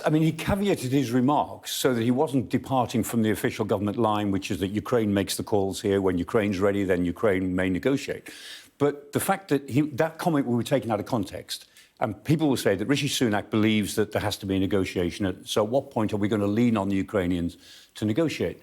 I mean, he caveated his remarks so that he wasn't departing from the official government line, which is that Ukraine makes the calls here. When Ukraine's ready, then Ukraine may negotiate. But the fact that that comment will be taken out of context, and people will say that Rishi Sunak believes that there has to be a negotiation. So at what point are we going to lean on the Ukrainians to negotiate?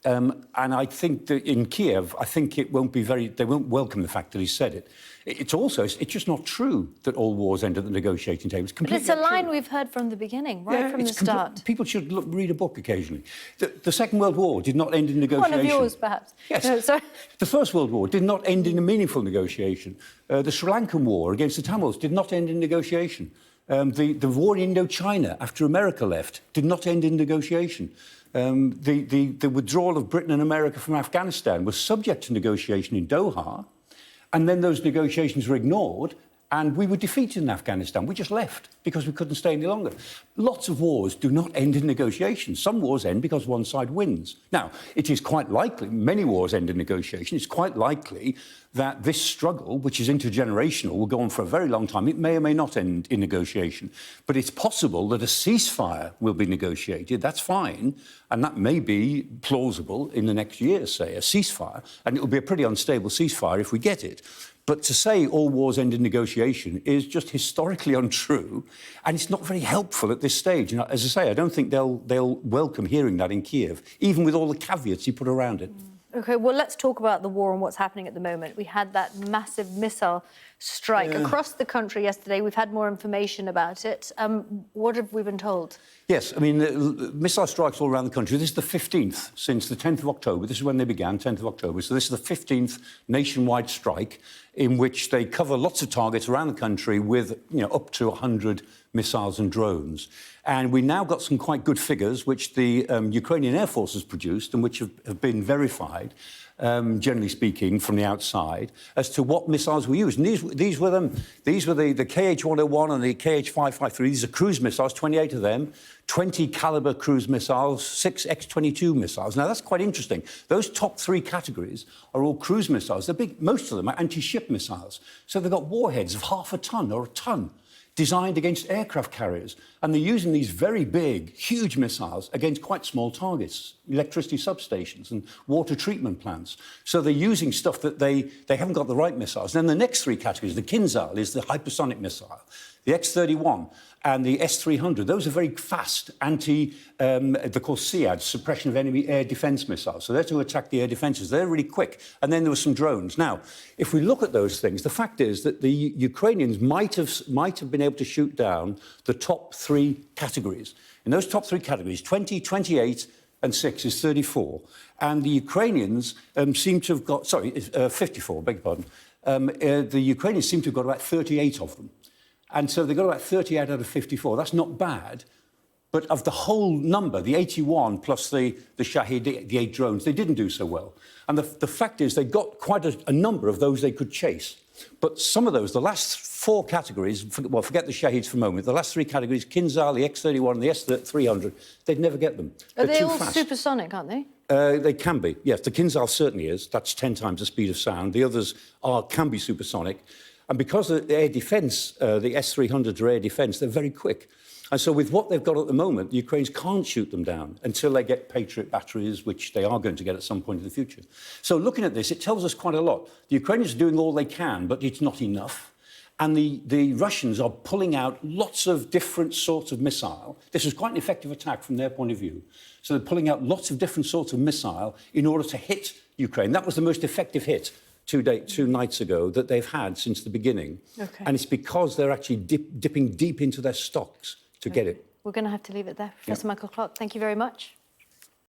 And I think that in Kiev, I think they won't welcome the fact that he said it. It's just not true that all wars end at the negotiating table. But it's a line we've heard from the beginning, right from the start. People should read a book occasionally. The Second World War did not end in negotiation. One of yours, perhaps. Yes. No, sorry. The First World War did not end in a meaningful negotiation. The Sri Lankan War against the Tamils did not end in negotiation. The war in Indochina after America left did not end in negotiation. The withdrawal of Britain and America from Afghanistan was subject to negotiation in Doha, and then those negotiations were ignored, and we were defeated in Afghanistan. We just left because we couldn't stay any longer. Lots of wars do not end in negotiations. Some wars end because one side wins. Now, it is quite likely, many wars end in negotiation. It's quite likely that this struggle, which is intergenerational, will go on for a very long time. It may or may not end in negotiation. But it's possible that a ceasefire will be negotiated. That's fine. And that may be plausible in the next year, say, a ceasefire. And it will be a pretty unstable ceasefire if we get it. But to say all wars end in negotiation is just historically untrue, and it's not very helpful at this stage. And as I say, I don't think they'll welcome hearing that in Kiev, even with all the caveats he put around it. OK, well, let's talk about the war and what's happening at the moment. We had that massive missile strike across the country yesterday. We've had more information about it. What have we been told? Yes, I mean, missile strikes all around the country. This is the 15th since the 10th of October. This is when they began, 10th of October. So this is the 15th nationwide strike in which they cover lots of targets around the country with, up to 100 missiles and drones. And we now got some quite good figures, which the Ukrainian Air Force has produced and which have been verified, generally speaking, from the outside, as to what missiles were used. And these were the KH-101 and the KH-553. These are cruise missiles, 28 of them, 20 caliber cruise missiles, 6 X-22 missiles. Now, that's quite interesting. Those top three categories are all cruise missiles. They're big. Most of them are anti-ship missiles. So they've got warheads of half a ton or a ton, designed against aircraft carriers. And they're using these very big, huge missiles against quite small targets, electricity substations and water treatment plants. So they're using stuff that they haven't got the right missiles. And then the next three categories, the Kinzhal is the hypersonic missile, the X-31 and the S-300. Those are very fast they're called SEAD, suppression of enemy air defence missiles. So they're to attack the air defences. They're really quick. And then there were some drones. Now, if we look at those things, the fact is that the Ukrainians might have been able to shoot down the top three categories. In those top three categories, 20, 28 and 6 is 34. And the Ukrainians seem to have got, 54, beg your pardon. The Ukrainians seem to have got about 38 of them. And so they got about 38 out of 54. That's not bad. But of the whole number, the 81 plus the Shahid, the 8 drones, they didn't do so well. And the fact is they got quite a number of those they could chase. But some of those, the last four categories, forget the Shahids for a moment, the last three categories, Kinzhal, the X-31 and the S-300, they'd never get them. Are they all supersonic, aren't they? They can be, yes. The Kinzhal certainly is. That's 10 times the speed of sound. The others can be supersonic. And because of the air defence, the S-300s are air defence, they're very quick. And so with what they've got at the moment, the Ukrainians can't shoot them down until they get Patriot batteries, which they are going to get at some point in the future. So looking at this, it tells us quite a lot. The Ukrainians are doing all they can, but it's not enough. And the Russians are pulling out lots of different sorts of missile. This is quite an effective attack from their point of view. So they're pulling out lots of different sorts of missile in order to hit Ukraine. That was the most effective hit 2 nights ago that they've had since the beginning. Okay. And it's because they're actually dipping deep into their stocks to get it. We're going to have to leave it there. Professor Michael Clarke, thank you very much.